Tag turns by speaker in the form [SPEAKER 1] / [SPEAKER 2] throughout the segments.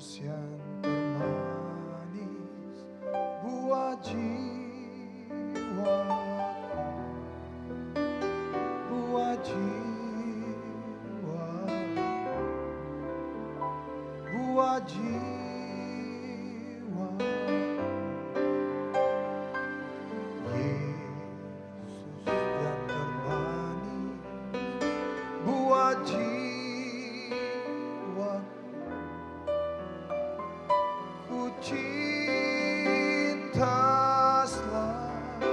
[SPEAKER 1] Yesus yang termanis buat jiwa, buat jiwa, buat jiwa. Yesus yang termanis buat jiwa. Cinta selamanya.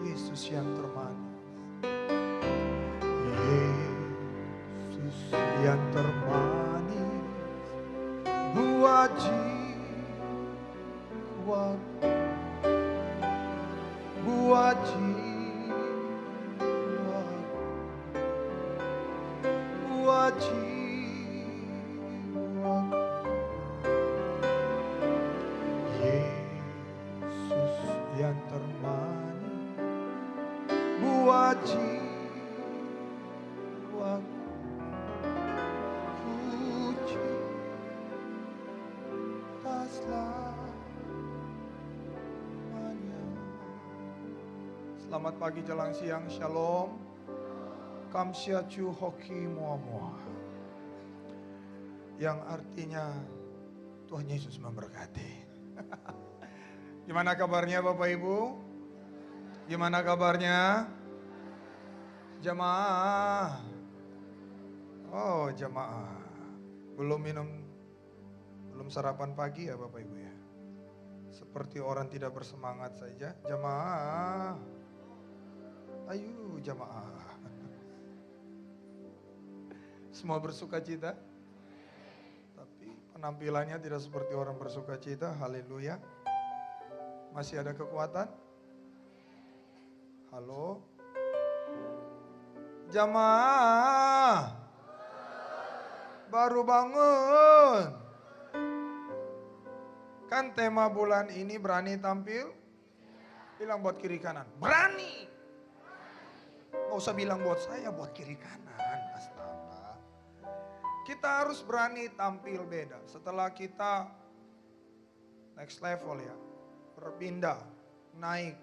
[SPEAKER 1] Yesus yang termanis, Yesus yang termanis buat jiwa, buat jiwa, buat jiwa. Yang termanis buat jiwa, ku cinta selamanya. Selamat pagi, jelang siang, shalom. Kamsiachu hoki mua-mua, yang artinya Tuhan Yesus memberkati. Gimana kabarnya Bapak Ibu? Gimana kabarnya? Jamaah. Oh, jamaah. Belum sarapan pagi ya Bapak Ibu ya? Seperti orang tidak bersemangat saja. Jamaah. Ayo jamaah. Semua bersuka cita? Tapi penampilannya tidak seperti orang bersuka cita. Haleluya. Masih ada kekuatan? Halo? Jamaah. Baru bangun. Kan tema bulan ini berani tampil? Bilang buat kiri kanan. Berani. Gak usah bilang buat saya, buat kiri kanan. Astaga. Kita harus berani tampil beda. Setelah kita next level ya. Berpindah, naik,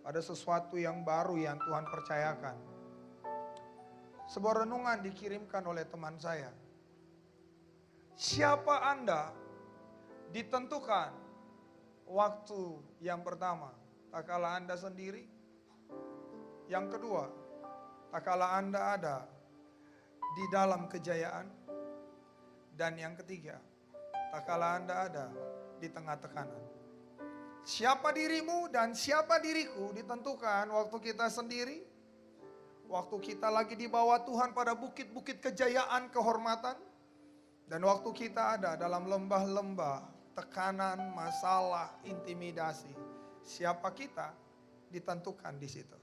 [SPEAKER 1] ada sesuatu yang baru yang Tuhan percayakan. Sebuah renungan dikirimkan oleh teman saya. Siapa Anda ditentukan waktu yang pertama, tak kala Anda sendiri. Yang kedua, tak kala Anda ada di dalam kejayaan. Dan yang ketiga, tak kala Anda ada di tengah tekanan. Siapa dirimu dan siapa diriku ditentukan waktu kita sendiri. Waktu kita lagi di bawah Tuhan pada bukit-bukit kejayaan, kehormatan. Dan waktu kita ada dalam lembah-lembah, tekanan, masalah, intimidasi. Siapa kita ditentukan di situ.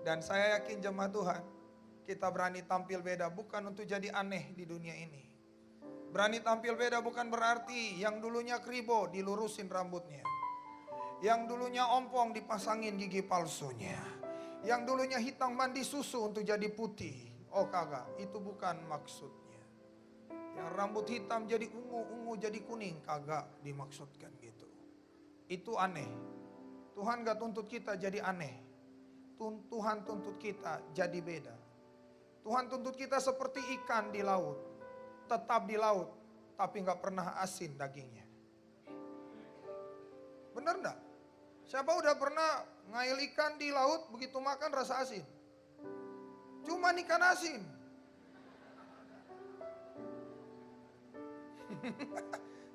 [SPEAKER 1] Dan saya yakin jemaat Tuhan, kita berani tampil beda bukan untuk jadi aneh di dunia ini. Berani tampil beda bukan berarti yang dulunya kribo dilurusin rambutnya. Yang dulunya ompong dipasangin gigi palsunya. Yang dulunya hitam mandi susu untuk jadi putih. Oh kagak, itu bukan maksudnya. Yang rambut hitam jadi ungu jadi kuning, kagak dimaksudkan gitu. Itu aneh. Tuhan gak tuntut kita jadi aneh. Tuhan tuntut kita jadi beda. Tuhan tuntut kita seperti ikan di laut. Tetap di laut, tapi gak pernah asin dagingnya. Bener gak? Siapa udah pernah ngail ikan di laut, begitu makan rasa asin? Cuma ikan asin.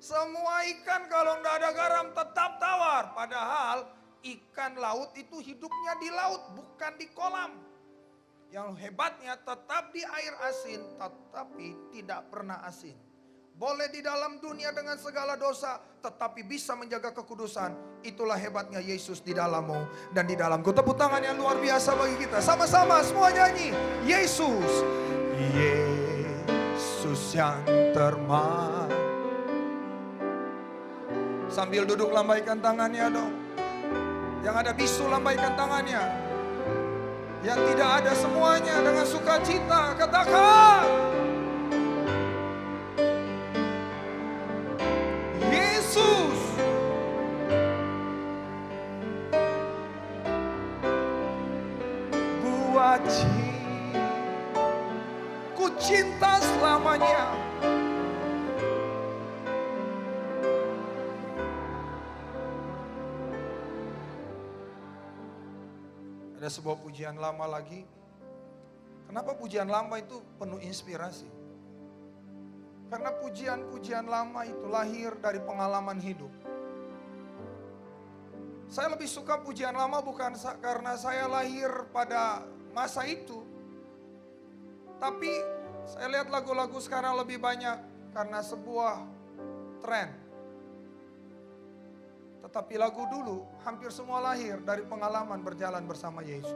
[SPEAKER 1] Semua ikan kalau nggak ada garam tetap tawar. Padahal ikan laut itu hidupnya di laut, bukan di kolam. Yang hebatnya tetap di air asin, tetapi tidak pernah asin. Boleh di dalam dunia dengan segala dosa, tetapi bisa menjaga kekudusan. Itulah hebatnya Yesus di dalammu dan di dalamku. Tepuk tangan yang luar biasa bagi kita. Sama-sama semua nyanyi. Yesus. Yesus yang termanis. Sambil duduk lambaikan tangannya dong. Yang ada bisu lambaikan tangannya. Yang tidak ada semuanya dengan sukacita. Katakan. wajib, ku cinta selamanya. Ada sebuah pujian lama lagi. Kenapa pujian lama itu penuh inspirasi? Karena pujian-pujian lama itu lahir dari pengalaman hidup. Saya lebih suka pujian lama bukan karena saya lahir pada masa itu. Tapi saya lihat lagu-lagu sekarang lebih banyak karena sebuah tren. Tetapi lagu dulu hampir semua lahir dari pengalaman berjalan bersama Yesus.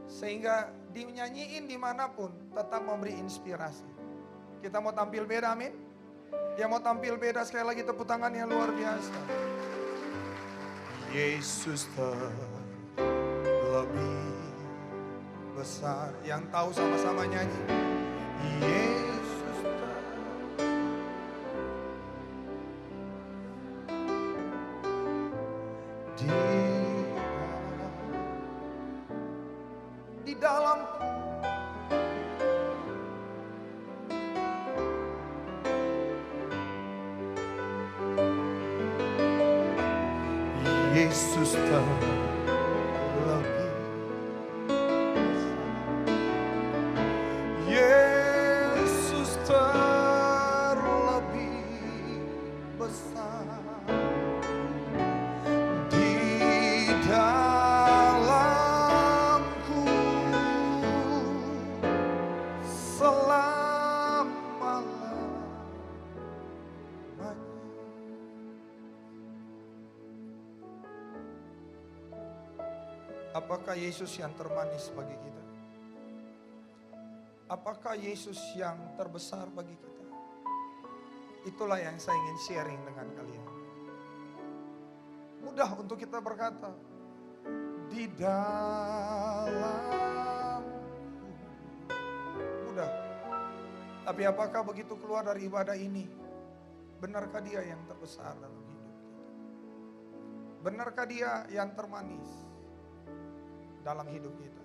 [SPEAKER 1] Sehingga dinyanyiin dimanapun tetap memberi inspirasi. Kita mau tampil beda, amin? Dia mau tampil beda, sekali lagi tepuk tangan yang luar biasa. Yesus terlebih besar. Yang tahu sama-sama nyanyi. Yesus di dalam Yesus terlebih besar. Yesus terlebih besar di dalamku selama-lamanya. Apakah Yesus yang termanis bagi kita? Apakah Yesus yang terbesar bagi kita? Itulah yang saya ingin sharing dengan kalian. Mudah untuk kita berkata, di dalam. Mudah. Tapi apakah begitu keluar dari ibadah ini? Benarkah dia yang terbesar dalam hidup kita? Benarkah dia yang termanis dalam hidup kita?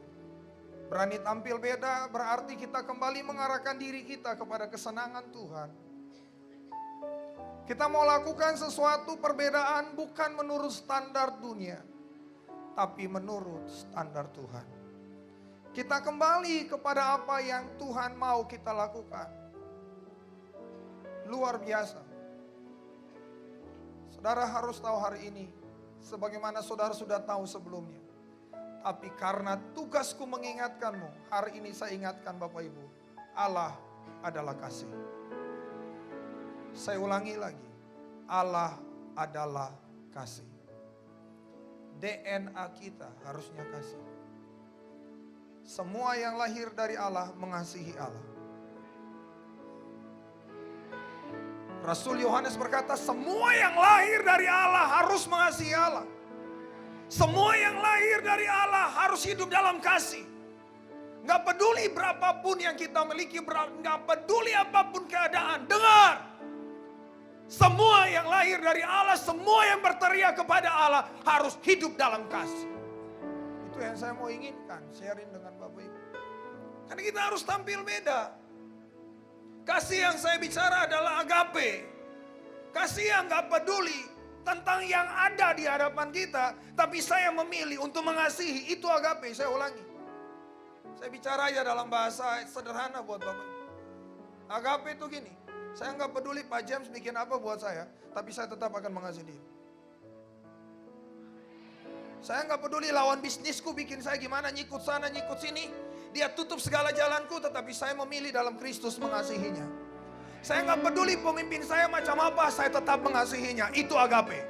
[SPEAKER 1] Berani tampil beda berarti kita kembali mengarahkan diri kita kepada kesenangan Tuhan. Kita mau lakukan sesuatu perbedaan bukan menurut standar dunia, tapi menurut standar Tuhan. Kita kembali kepada apa yang Tuhan mau kita lakukan. Luar biasa. Saudara harus tahu hari ini, sebagaimana saudara sudah tahu sebelumnya. Tapi karena tugasku mengingatkanmu, hari ini saya ingatkan Bapak Ibu, Allah adalah kasih. Saya ulangi lagi, Allah adalah kasih. DNA kita harusnya kasih. Semua yang lahir dari Allah mengasihi Allah. Rasul Yohanes berkata, semua yang lahir dari Allah harus mengasihi Allah. Semua yang lahir dari Allah harus hidup dalam kasih. Gak peduli berapapun yang kita miliki, gak peduli apapun keadaan. Dengar, semua yang lahir dari Allah, semua yang berteriak kepada Allah harus hidup dalam kasih. Itu yang saya mau inginkan, sharing dengan Bapak Ibu. Karena kita harus tampil beda. Kasih yang saya bicara adalah agape. Kasih yang gak peduli tentang yang ada di hadapan kita, tapi saya memilih untuk mengasihi, itu agape. Saya ulangi, saya bicara aja dalam bahasa sederhana buat Bapak. Agape itu gini, saya nggak peduli Pak James bikin apa buat saya, tapi saya tetap akan mengasihi dia. Saya nggak peduli lawan bisnisku bikin saya gimana, nyikut sana nyikut sini, dia tutup segala jalanku, tetapi saya memilih dalam Kristus mengasihinya. Saya nggak peduli pemimpin saya macam apa, saya tetap mengasihinya. Itu agape.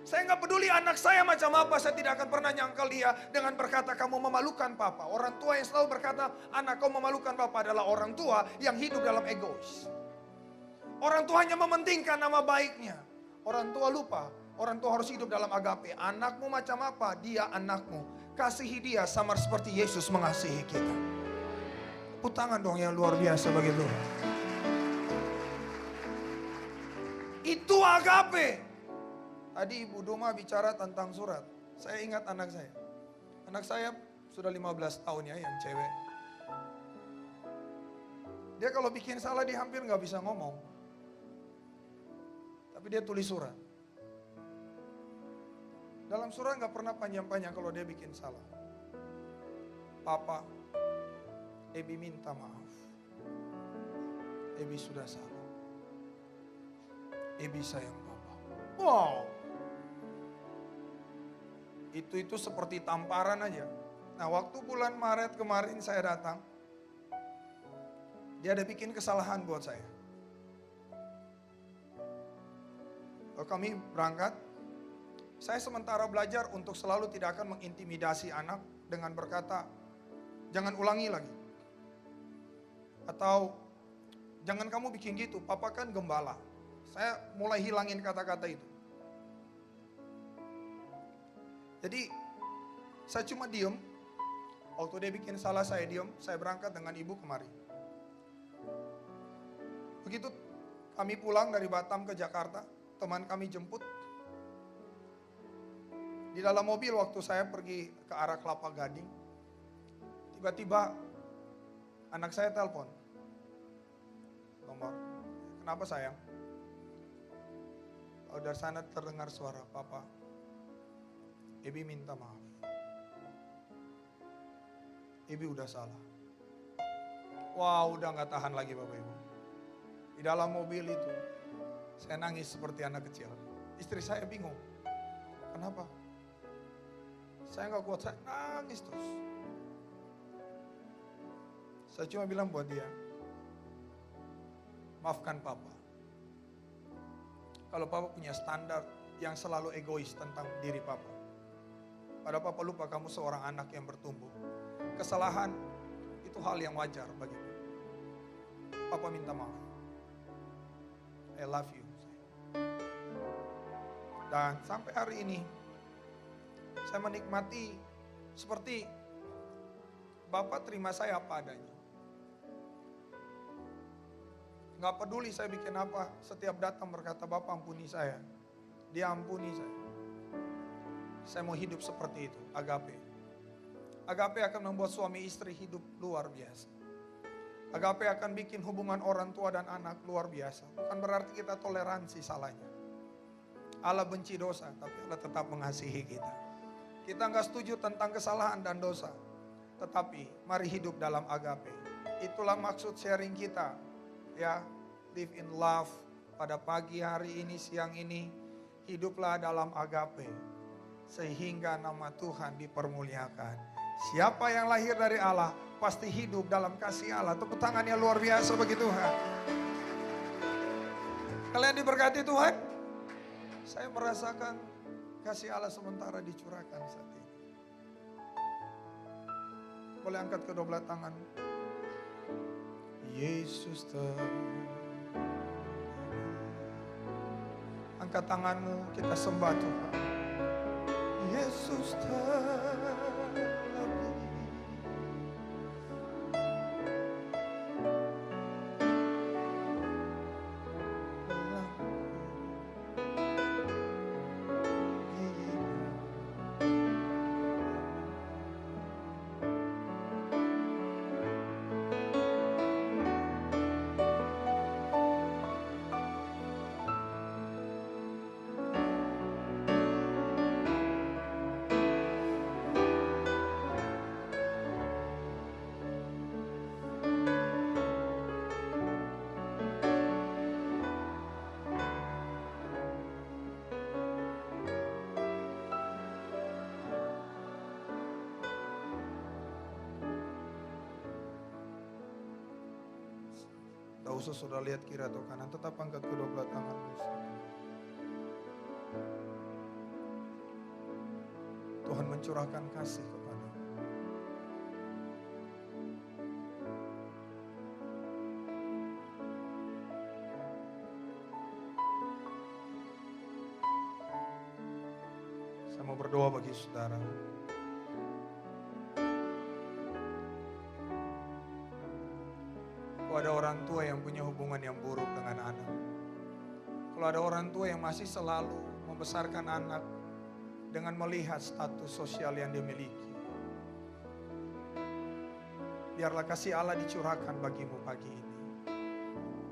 [SPEAKER 1] Saya nggak peduli anak saya macam apa, saya tidak akan pernah nyangkal dia dengan berkata kamu memalukan papa. Orang tua yang selalu berkata anak kau memalukan papa adalah orang tua yang hidup dalam egois. Orang tua hanya mementingkan nama baiknya. Orang tua lupa, orang tua harus hidup dalam agape. Anakmu macam apa, dia anakmu. Kasihi dia sama seperti Yesus mengasihi kita. Tepuk tangan dong yang luar biasa bagi Tuhan. Itu agape. Tadi Ibu Duma bicara tentang surat. Saya ingat anak saya. Anak saya sudah 15 tahun ya yang cewek. Dia kalau bikin salah dia hampir nggak bisa ngomong. Tapi dia tulis surat. Dalam surat nggak pernah panjang-panjang kalau dia bikin salah. Papa, Ebi minta maaf. Ebi sudah salah. Ebi sayang Papa. Wow. Itu seperti tamparan aja. Nah, waktu bulan Maret kemarin saya datang, dia ada bikin kesalahan buat saya. Kami berangkat, saya sementara belajar untuk selalu tidak akan mengintimidasi anak dengan berkata, jangan ulangi lagi. Atau, jangan kamu bikin gitu, Papa kan gembala. Saya mulai hilangin kata-kata itu. Jadi, saya cuma diem. Waktu dia bikin salah saya diem, saya berangkat dengan ibu kemari. Begitu kami pulang dari Batam ke Jakarta, teman kami jemput. Di dalam mobil waktu saya pergi ke arah Kelapa Gading, tiba-tiba anak saya telepon. Nomor, kenapa sayang? Oh, dari sana terdengar suara, Papa, Ebi minta maaf. Ebi udah salah. Wah, udah gak tahan lagi Bapak Ibu. Di dalam mobil itu, saya nangis seperti anak kecil. Istri saya bingung. Kenapa? Saya gak kuat, saya nangis terus. Saya cuma bilang buat dia, maafkan Papa. Kalau Papa punya standar yang selalu egois tentang diri Papa. Padahal Papa lupa kamu seorang anak yang bertumbuh. Kesalahan itu hal yang wajar bagimu. Papa minta maaf. I love you. Dan sampai hari ini, saya menikmati seperti Bapak terima saya apa adanya. Gak peduli saya bikin apa, setiap datang berkata Bapak ampuni saya. Dia ampuni saya. Saya mau hidup seperti itu, agape. Agape akan membuat suami istri hidup luar biasa. Agape akan bikin hubungan orang tua dan anak luar biasa. Bukan berarti kita toleransi salahnya. Allah benci dosa, tapi Allah tetap mengasihi kita. Kita nggak setuju tentang kesalahan dan dosa. Tetapi mari hidup dalam agape. Itulah maksud sharing kita. Ya, live in love. Pada pagi hari ini, siang ini, hiduplah dalam agape. Sehingga nama Tuhan dipermuliakan. Siapa yang lahir dari Allah pasti hidup dalam kasih Allah. Tepuk tangannya luar biasa bagi Tuhan. Kalian diberkati Tuhan. Saya merasakan kasih Allah sementara dicurahkan saat ini. Boleh angkat kedua belah tangan. Yesus angkat tanganmu, kita sembah Tuhan. Yesus tak usah sudah lihat kiri atau kanan, tetap angkat kedua belah tanganmu. Tuhan mencurahkan kasih kepadamu. Saya mau berdoa bagi saudara. Kalau ada orang tua yang punya hubungan yang buruk dengan anak. Kalau ada orang tua yang masih selalu membesarkan anak dengan melihat status sosial yang dimiliki. Biarlah kasih Allah dicurahkan bagimu pagi ini.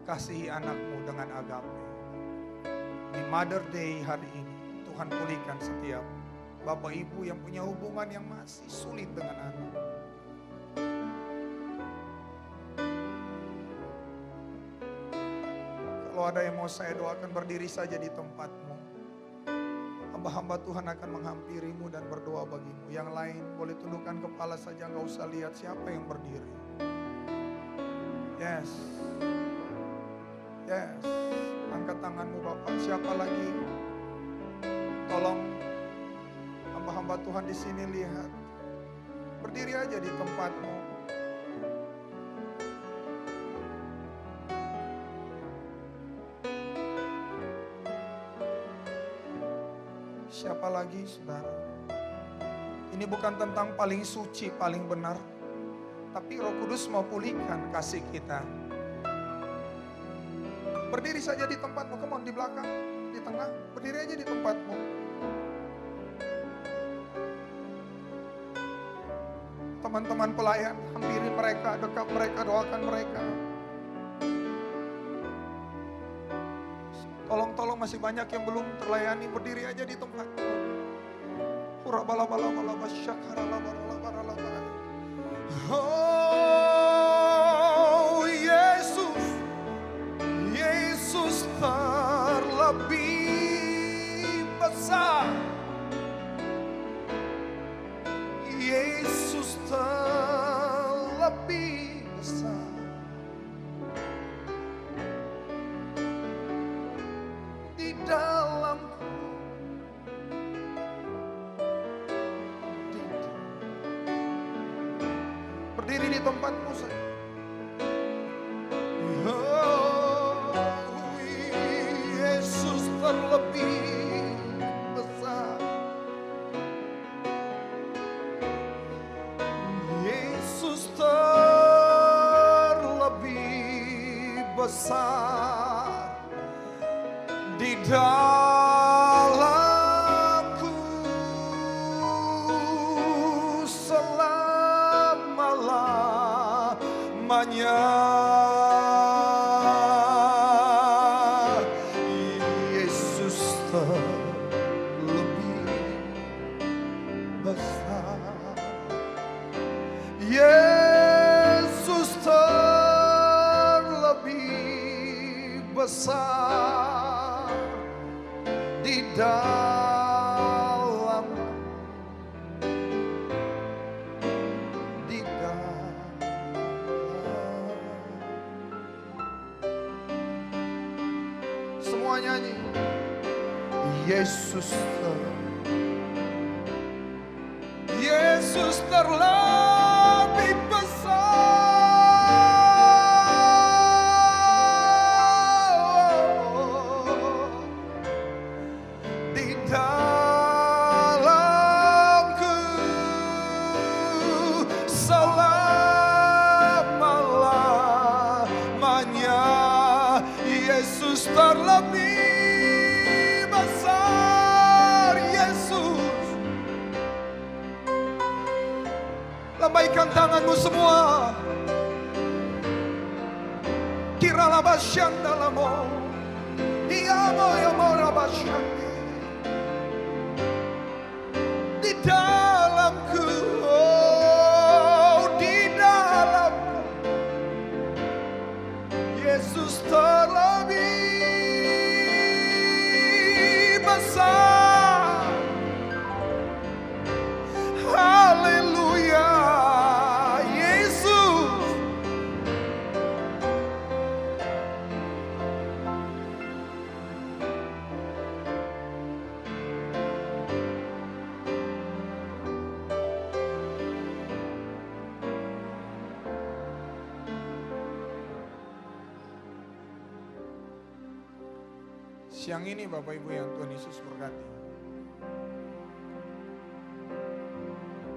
[SPEAKER 1] Kasihi anakmu dengan agape. Di Mother Day hari ini, Tuhan pulihkan setiap Bapak Ibu yang punya hubungan yang masih sulit dengan anak. Kalau ada yang mau saya doakan, berdiri saja di tempatmu. Hamba-hamba Tuhan akan menghampirimu dan berdoa bagimu. Yang lain boleh tundukkan kepala saja, nggak usah lihat siapa yang berdiri. Yes. Yes. Angkat tanganmu Bapak. Siapa lagi? Tolong hamba-hamba Tuhan di sini lihat. Berdiri aja di tempatmu. Siapa lagi, saudara? Ini bukan tentang paling suci, paling benar. Tapi Roh Kudus mau pulihkan kasih kita. Berdiri saja di tempatmu, come on, di belakang, di tengah. Berdiri aja di tempatmu. Teman-teman pelayan, hampiri mereka, dekat mereka, doakan mereka. Tolong masih banyak yang belum terlayani, berdiri aja di tempat. Oh Yesus, Yesus terlebih besar. Yesus terlebih besar. Dalamku, berdiri di tempatmu saja. Oh, Yesus terlebih besar. Yesus terlebih besar. Di dalamku selama-lamanya. Yesus terlebih besar. Yesus terlebih besar. Di dalam, di dalam. Semua nyanyi. Yesus terlebih terlebih besar. Yesus, lambaikan tanganmu semua. Kiralah basyandalamo, iyamo yamo rabasyandi. Di dalamku, oh, di dalamku, Yesus terlebih besar. Haleluya, Yesus. Siang ini Bapak Ibu yang Tuhan Yesus berkati.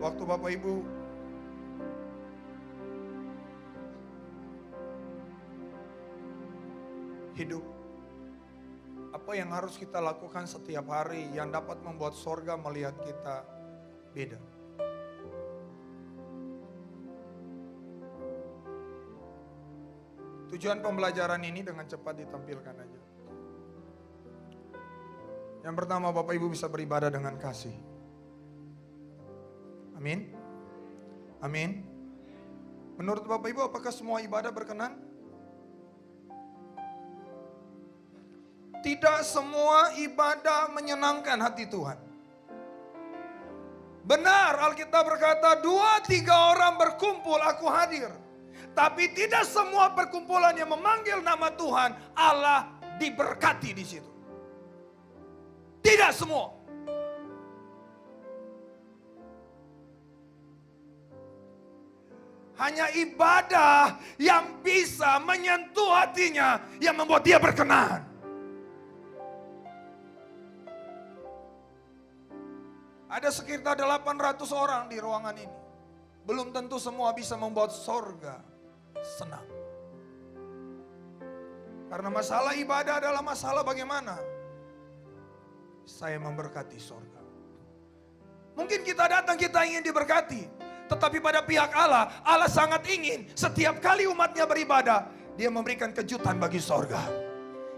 [SPEAKER 1] Waktu Bapak Ibu hidup, apa yang harus kita lakukan setiap hari yang dapat membuat sorga melihat kita beda? Tujuan pembelajaran ini dengan cepat ditampilkan aja. Yang pertama, Bapak Ibu bisa beribadah dengan kasih. Amin. Amin. Menurut Bapak Ibu, apakah semua ibadah berkenan? Tidak semua ibadah menyenangkan hati Tuhan. Benar, Alkitab berkata 2-3 orang berkumpul aku hadir. Tapi tidak semua perkumpulan yang memanggil nama Tuhan Allah diberkati di situ. Tidak semua. Hanya ibadah yang bisa menyentuh hatinya yang membuat dia berkenan. Ada sekitar 800 orang di ruangan ini. Belum tentu semua bisa membuat sorga senang. Karena masalah ibadah adalah masalah bagaimana saya memberkati sorga. Mungkin kita datang, kita ingin diberkati. Tetapi pada pihak Allah, Allah sangat ingin setiap kali umatnya beribadah, dia memberikan kejutan bagi sorga.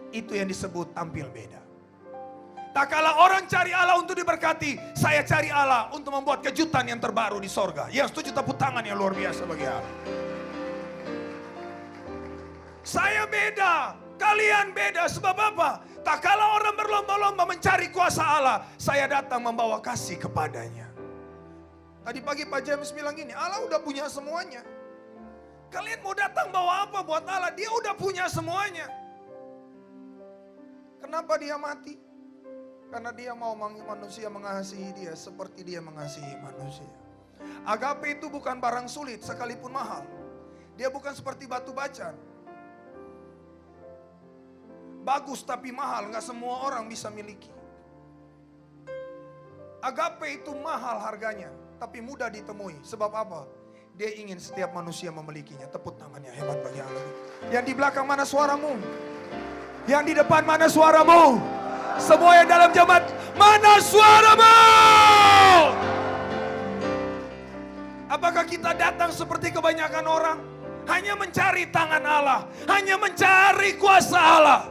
[SPEAKER 1] Itu yang disebut tampil beda. Tak kala orang cari Allah untuk diberkati, saya cari Allah untuk membuat kejutan yang terbaru di sorga. Yang setuju tepuk tangan yang luar biasa bagi Allah. Saya beda, kalian beda. Sebab apa? Tak kala orang berlomba-lomba mencari kuasa Allah, saya datang membawa kasih kepadanya. Tadi pagi Pak James bilang gini, Allah udah punya semuanya. Kalian mau datang bawa apa buat Allah? Dia udah punya semuanya. Kenapa dia mati? Karena dia mau manusia mengasihi dia seperti dia mengasihi manusia. Agape itu bukan barang sulit sekalipun mahal. Dia bukan seperti batu bacan. Bagus tapi mahal, gak semua orang bisa miliki. Agape itu mahal harganya, tapi mudah ditemui. Sebab apa? Dia ingin setiap manusia memilikinya. Tepuk tangannya, hebat bagi Allah. Yang di belakang mana suaramu? Yang di depan mana suaramu? Semua yang dalam jemaat, mana suaramu? Apakah kita datang seperti kebanyakan orang? Hanya mencari tangan Allah, hanya mencari kuasa Allah.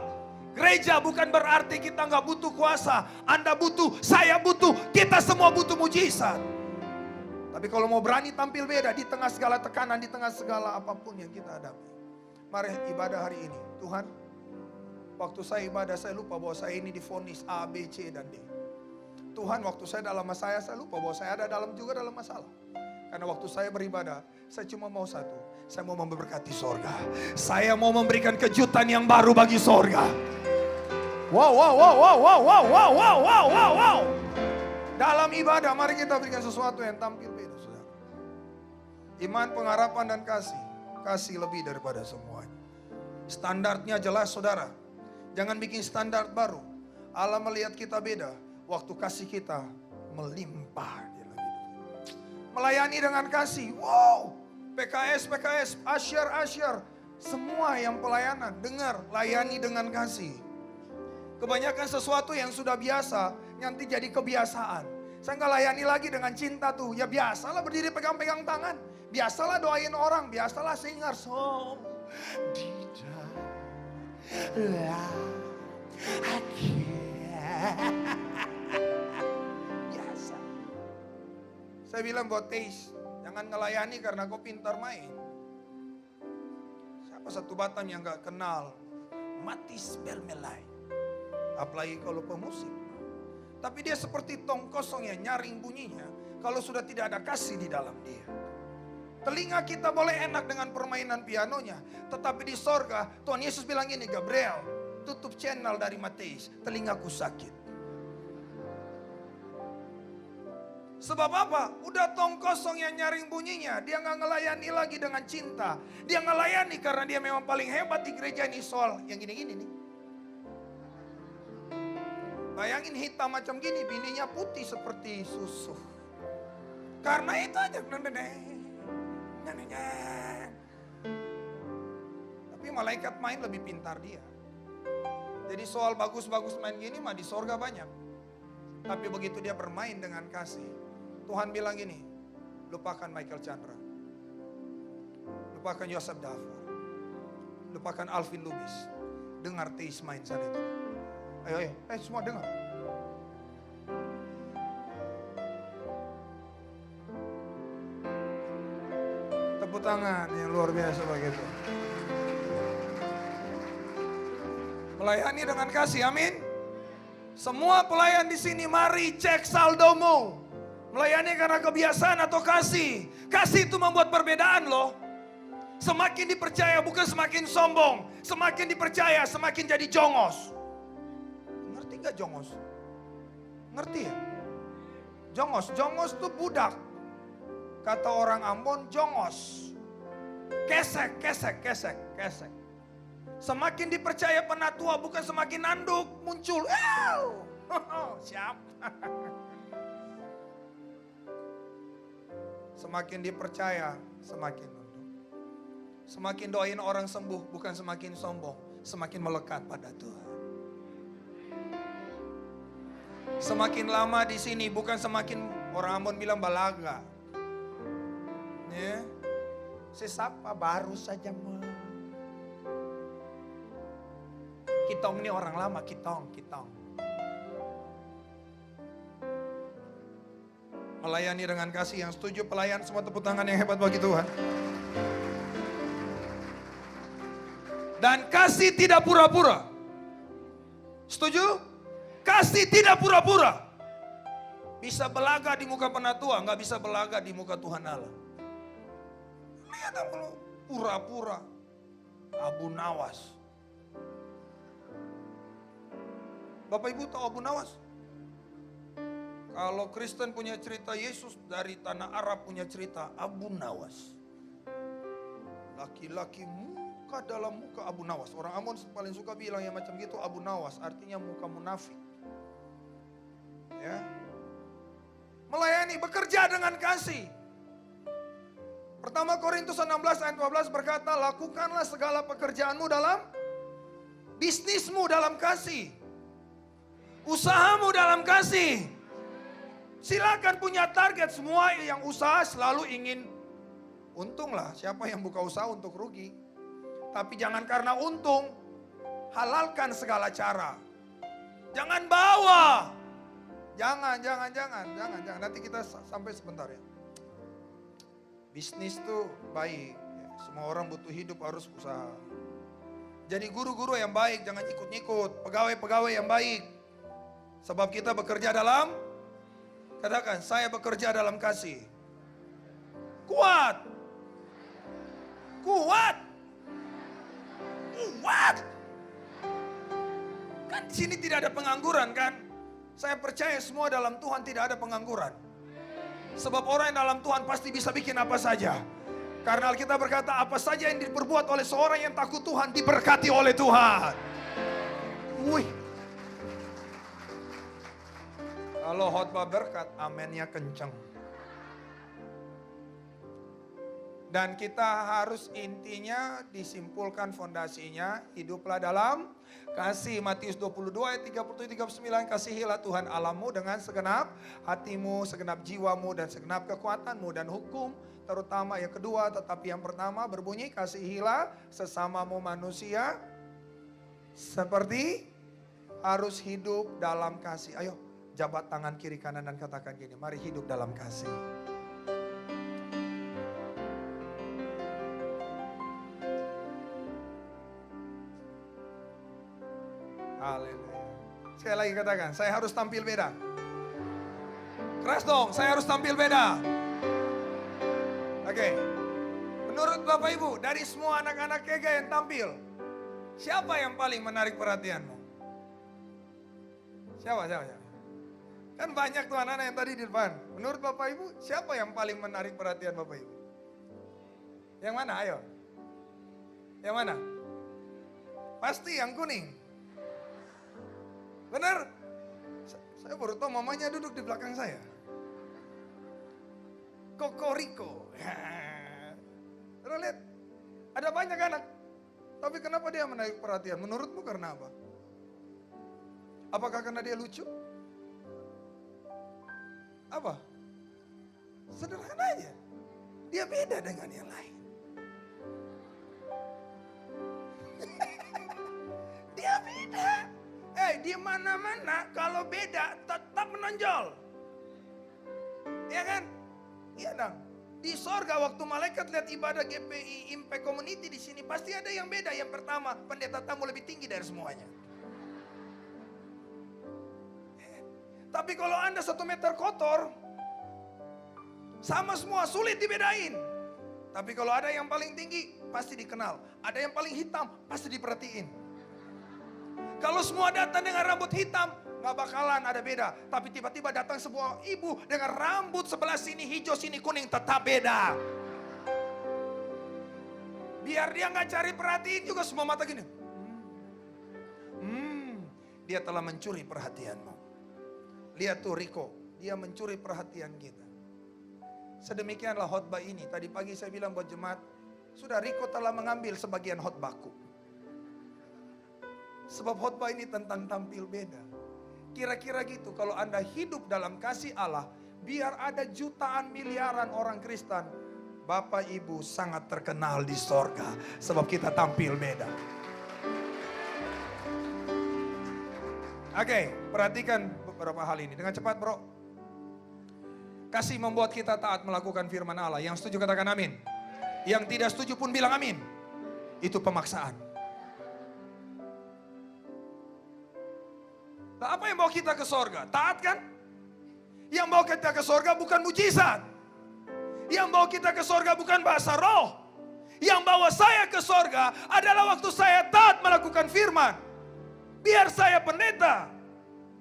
[SPEAKER 1] Gereja bukan berarti kita nggak butuh kuasa. Anda butuh, saya butuh, kita semua butuh mujizat. Tapi kalau mau berani tampil beda di tengah segala tekanan, di tengah segala apapun yang kita hadapi. Mari ibadah hari ini. Tuhan, waktu saya ibadah saya lupa bahwa saya ini divonis A, B, C, dan D. Tuhan, waktu saya dalam masalah saya lupa bahwa saya ada juga dalam masalah. Karena waktu saya beribadah, saya cuma mau satu. Saya mau memberkati sorga. Saya mau memberikan kejutan yang baru bagi sorga. Wow, wow, wow, wow, wow, wow, wow, wow, wow, wow, wow. Dalam ibadah, mari kita berikan sesuatu yang tampil beda, saudara. Iman, pengharapan, dan kasih. Kasih lebih daripada semuanya. Standarnya jelas, saudara. Jangan bikin standar baru. Allah melihat kita beda. Waktu kasih kita melimpah. Melayani dengan kasih. Wow. PKS, asyar. Semua yang pelayanan. Dengar, layani dengan kasih. Kebanyakan sesuatu yang sudah biasa, nanti jadi kebiasaan. Saya nggak layani lagi dengan cinta tuh. Ya biasalah berdiri pegang-pegang tangan. Biasalah doain orang. Biasalah singer. So, biasa. Saya bilang buat Teis, jangan ngelayani karena kau pintar main. Siapa satu Batam yang gak kenal Matis Belmelai? Apalagi kalau pemusik. Tapi dia seperti tong kosong yang nyaring bunyinya kalau sudah tidak ada kasih di dalam dia. Telinga kita boleh enak dengan permainan pianonya, tetapi di sorga Tuhan Yesus bilang ini, Gabriel, tutup channel dari Matius, telingaku sakit. Sebab apa? Udah tong kosong yang nyaring bunyinya. Dia gak ngelayani lagi dengan cinta. Dia ngelayani karena dia memang paling hebat di gereja ini soal yang gini-gini nih. Bayangin hitam macam gini, bininya putih seperti susu. Karena itu aja. Tapi malaikat main lebih pintar dia. Jadi soal bagus-bagus main gini mah di sorga banyak. Tapi begitu dia bermain dengan kasih, Tuhan bilang gini, lupakan Michael Chandra, lupakan Yosef Dafur, Lupakan Alvin Lubis. Dengar Teis main sana itu. Ayo, semua dengar. Tepuk tangan yang luar biasa begitu. Melayani dengan kasih, amin. Semua pelayan di sini mari cek saldomu. Melayani karena kebiasaan atau kasih. Kasih itu membuat perbedaan loh. Semakin dipercaya bukan semakin sombong. Semakin dipercaya semakin jadi jongos. Ngerti gak jongos? Ngerti ya? Jongos tuh budak. Kata orang Ambon jongos. Kesek. Semakin dipercaya penatua bukan semakin nanduk muncul. Siap. Semakin dipercaya semakin nunduk. Semakin doain orang sembuh bukan semakin sombong. Semakin melekat pada Tuhan. Semakin lama di sini bukan semakin orang Ambon bilang balaga. Ya. Sesapa baru saja Kitong ini orang lama, kitong. Melayani dengan kasih, yang setuju pelayan semua tepuk tangan yang hebat bagi Tuhan. Dan kasih tidak pura-pura. Setuju? Kasih tidak pura-pura. Bisa belaga di muka penatua, nggak bisa belaga di muka Tuhan Allah. Lihat kalau pura-pura. Abu Nawas. Bapak Ibu tahu Abu Nawas? Kalau Kristen punya cerita Yesus, dari tanah Arab punya cerita Abu Nawas. Laki-laki muka dalam muka Abu Nawas. Orang Ambon paling suka bilang yang macam gitu Abu Nawas, artinya muka munafik. Ya. Melayani, bekerja dengan kasih. Pertama Korintus 16 ayat 12 berkata, lakukanlah segala pekerjaanmu dalam bisnismu dalam kasih. Usahamu dalam kasih. Silakan punya target, semua yang usaha selalu ingin untung lah. Siapa yang buka usaha untuk rugi? Tapi jangan karena untung, halalkan segala cara. Jangan bawa. Jangan. Nanti kita sampai sebentar ya. Bisnis tuh baik. Ya, semua orang butuh hidup harus usaha. Jadi guru-guru yang baik, jangan ikut-ikut. Pegawai-pegawai yang baik. Sebab kita bekerja dalam, katakan, saya bekerja dalam kasih. Kuat. Kan di sini tidak ada pengangguran kan? Saya percaya semua dalam Tuhan tidak ada pengangguran. Sebab orang yang dalam Tuhan pasti bisa bikin apa saja. Karena Alkitab berkata apa saja yang diperbuat oleh seorang yang takut Tuhan diberkati oleh Tuhan. Wih. Kalau khotbah berkat, amennya kenceng. Dan kita harus intinya disimpulkan fondasinya, hiduplah dalam kasih. Matius 22 ayat 37-39, kasihilah Tuhan Allahmu dengan segenap hatimu, segenap jiwamu, dan segenap kekuatanmu. Dan hukum terutama yang kedua, tetapi yang pertama berbunyi, kasihilah sesamamu manusia seperti harus hidup dalam kasih. Ayo. Jabat tangan kiri kanan dan katakan gini, mari hidup dalam kasih. Haleluya. Sekali lagi katakan, saya harus tampil beda. Keras dong, saya harus tampil beda. Oke. Menurut Bapak Ibu, dari semua anak-anak Kega yang tampil, siapa yang paling menarik perhatianmu? Siapa? Kan banyak tuh anak-anak yang tadi di depan. Menurut Bapak Ibu, siapa yang paling menarik perhatian Bapak Ibu? Yang mana? Ayo. Yang mana? Pasti yang kuning. Benar? Saya baru tahu mamanya duduk di belakang saya. Kokoriko. Terus lihat, ada banyak anak. Tapi kenapa dia menarik perhatian? Menurutmu karena apa? Apakah karena dia lucu? Apa? Sederhana aja. Dia beda dengan yang lain. Bagaimana kalau beda tetap menonjol. Ya kan? Iya dong. Di sorga waktu malaikat lihat ibadah GPI Impact Community di sini pasti ada yang beda. Yang pertama, pendeta tamu lebih tinggi dari semuanya. Tapi kalau Anda 1 meter kotor, sama semua, sulit dibedain. Tapi kalau ada yang paling tinggi, pasti dikenal. Ada yang paling hitam, pasti diperhatiin. Kalau semua datang dengan rambut hitam, gak bakalan ada beda. Tapi tiba-tiba datang sebuah ibu dengan rambut sebelah sini hijau, sini kuning, tetap beda. Biar dia gak cari perhatiin juga, semua mata gini. Dia telah mencuri perhatianmu. Lihat tuh Riko, dia mencuri perhatian kita. Sedemikianlah khotbah ini. Tadi pagi saya bilang buat jemaat, sudah Riko telah mengambil sebagian khotbahku. Sebab khotbah ini tentang tampil beda. Kira-kira gitu, kalau Anda hidup dalam kasih Allah, biar ada jutaan miliaran orang Kristen, Bapak Ibu sangat terkenal di sorga. Sebab kita tampil beda. Oke, perhatikan beberapa hal ini. Dengan cepat bro. Kasih membuat kita taat melakukan firman Allah. Yang setuju katakan amin. Yang tidak setuju pun bilang amin. Itu pemaksaan. Nah, apa yang bawa kita ke sorga? Taat kan? Yang bawa kita ke sorga bukan mujizat. Yang bawa kita ke sorga bukan bahasa roh. Yang bawa saya ke sorga adalah waktu saya taat melakukan firman. Biar saya pendeta.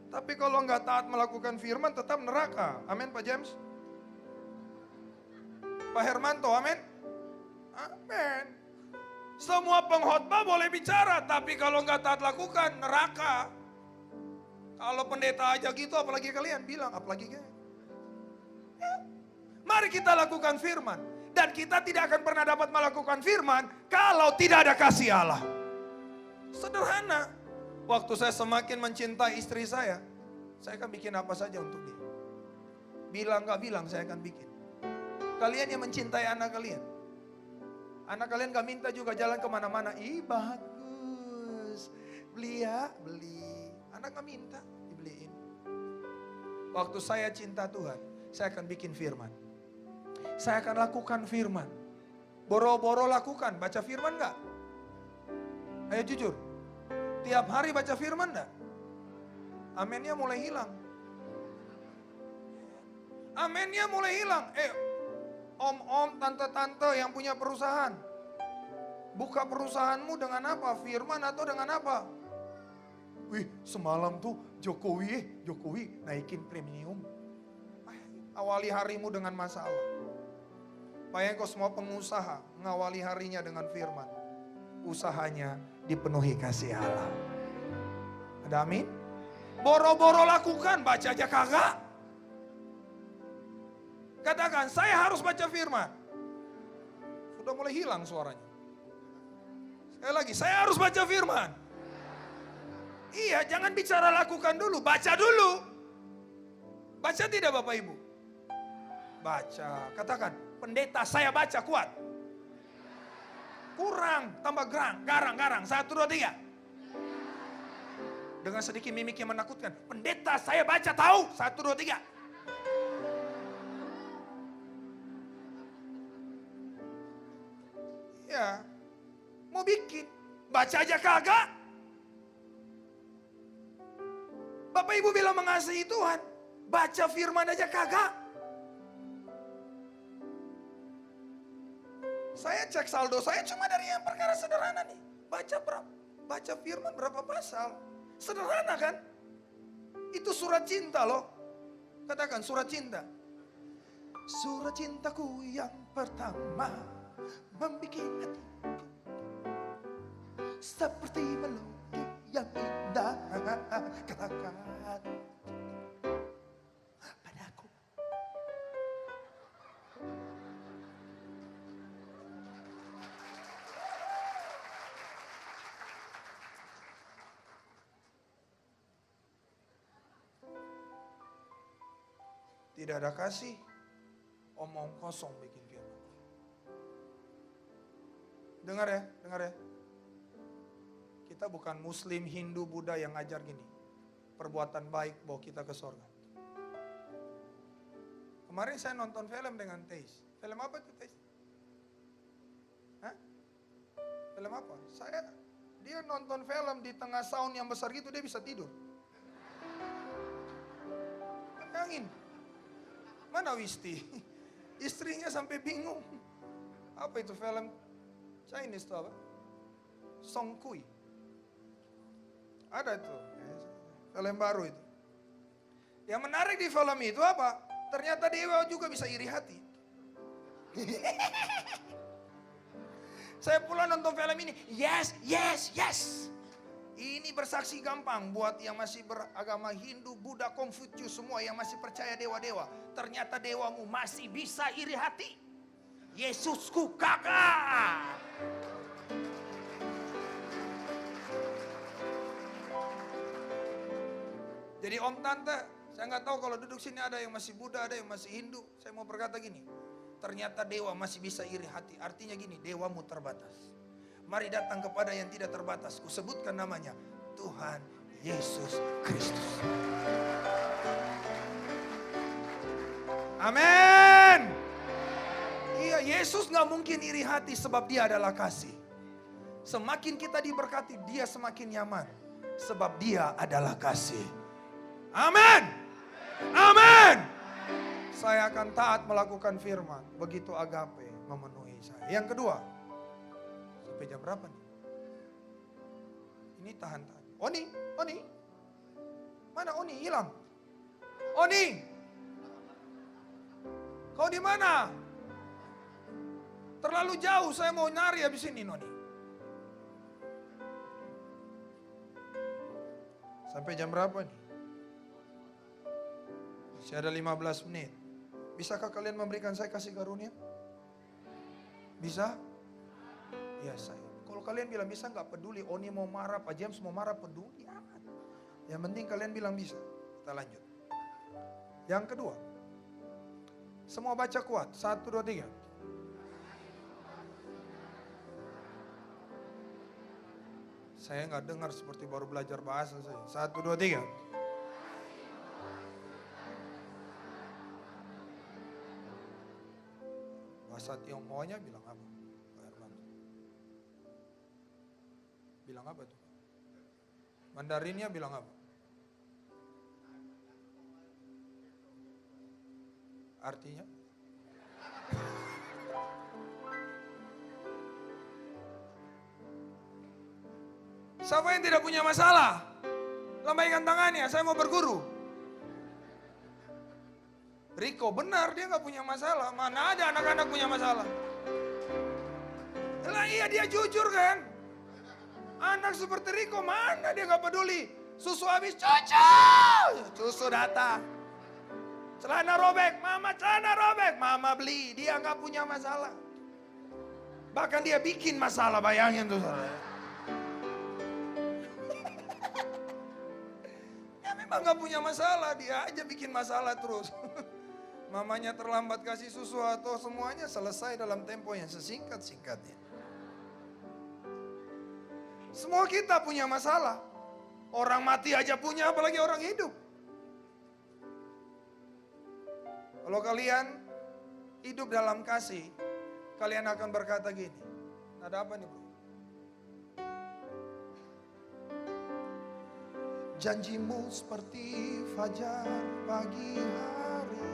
[SPEAKER 1] Tapi kalau nggak taat melakukan firman tetap neraka. Amin Pak James? Pak Hermanto, amin? Amin. Semua pengkhotbah boleh bicara, tapi kalau nggak taat lakukan neraka. Kalau pendeta aja gitu, apalagi kalian bilang, apalagi kalian. Ya. Mari kita lakukan firman. Dan kita tidak akan pernah dapat melakukan firman kalau tidak ada kasih Allah. Sederhana. Waktu saya semakin mencintai istri saya akan bikin apa saja untuk dia. Bilang gak bilang, saya akan bikin. Kalian yang mencintai anak kalian. Anak kalian gak minta juga jalan kemana-mana. Ih bagus. Beli ya, beli. Anak gak minta, dibeliin. Waktu saya cinta Tuhan, saya akan bikin firman. Saya akan lakukan firman. Boro-boro lakukan, baca firman gak? Ayo jujur. Tiap hari baca firman enggak? Amennya mulai hilang. Amennya mulai hilang. Om-om, tante-tante yang punya perusahaan. Buka perusahaanmu dengan apa? Firman atau dengan apa? Wih, semalam tuh Jokowi naikin premium. Awali harimu dengan masalah. Bayangin kau semua pengusaha ngawali harinya dengan firman. Usahanya dipenuhi kasih Allah. Ada amin? Boro-boro lakukan, baca aja kagak. Katakan, saya harus baca firman. Sudah mulai hilang suaranya. Sekali lagi, saya harus baca firman. Iya, jangan bicara lakukan dulu, baca dulu. Baca tidak Bapak Ibu? Baca, katakan, pendeta saya baca kuat. Kurang, tambah garang. 1, 2, 3. Dengan sedikit mimik yang menakutkan. Pendeta saya baca tahu. 1, 2, 3. Ya, mau bikin. Baca aja kagak. Bapak Ibu bilang mengasihi Tuhan. Baca firman aja kagak. Saya cek saldo saya cuma dari yang perkara sederhana nih. Baca firman berapa pasal. Sederhana kan? Itu surat cinta loh. Katakan surat cinta. Surat cintaku yang pertama membikin hati seperti melodi yang indah. Katakan padaku. Tidak ada kasih, omong kosong bikin firman. Dengar ya. Kita bukan Muslim, Hindu, Buddha yang ngajar gini. perbuatan baik bawa kita ke surga. Kemarin saya nonton film dengan Teis. Film apa itu Teis? Hah? Film apa? Dia nonton film di tengah sound yang besar gitu dia bisa tidur. Bayangin. Mana Wisti? Istrinya sampai bingung. Apa itu film Chinese itu apa? Song Kui. Ada itu. Film baru itu. Yang menarik di film itu apa? Ternyata dewa juga bisa iri hati. Saya pula nonton film ini. Yes. Ini bersaksi gampang buat yang masih beragama Hindu, Buddha, Konghucu, semua yang masih percaya dewa-dewa. Ternyata dewamu masih bisa iri hati. Yesusku kakak. Jadi om tante, saya nggak tahu kalau duduk sini ada yang masih Buddha, ada yang masih Hindu. Saya mau berkata gini, ternyata dewa masih bisa iri hati. Artinya gini, dewamu terbatas. Mari datang kepada yang tidak terbatas. Kusebutkan namanya, Tuhan Yesus Kristus. Amin. Iya, Yesus nggak mungkin iri hati sebab dia adalah kasih. Semakin kita diberkati, dia semakin nyaman. Sebab dia adalah kasih. Amin. Amin. Saya akan taat melakukan firman. Begitu agape memenuhi saya. Yang kedua. Sampai jam berapa nih? Ini tahan-tahan. Oni. Mana Oni? Hilang. Oni. Kau di mana? Terlalu jauh, saya mau nyari habis ini Noni. Sampai jam berapa nih? Masih ada 15 menit. Bisakah kalian memberikan saya kasih karunia? Bisa? Ya saya. Kalau kalian bilang bisa nggak peduli. Oni mau marah, Pak James mau marah, peduli amat. Yang penting kalian bilang bisa. Kita lanjut. Yang kedua. Semua baca kuat. 1, 2, 3. Saya nggak dengar seperti baru belajar bahasa saya. 1, 2, 3. Bahasa Tionghoanya bilang apa? Pak Herman. Bilang apa tuh? Mandarinnya bilang apa? Artinya? Siapa yang tidak punya masalah? Lambaikan tangannya, saya mau berguru. Riko benar, dia gak punya masalah. Mana ada anak-anak punya masalah? Lah iya dia jujur kan? Anak seperti Riko mana dia gak peduli. Susu habis, cucu. Susu datang. Celana robek, mama celana robek. Mama beli, dia gak punya masalah. Bahkan dia bikin masalah, bayangin tuh saudara. Memang gak punya masalah, dia aja bikin masalah terus. Mamanya terlambat kasih susu atau semuanya selesai dalam tempo yang sesingkat-singkatnya. Semua kita punya masalah. Orang mati aja punya, apalagi orang hidup. Kalau kalian hidup dalam kasih, kalian akan berkata gini. Ada apa nih bro? Janjimu seperti fajar pagi hari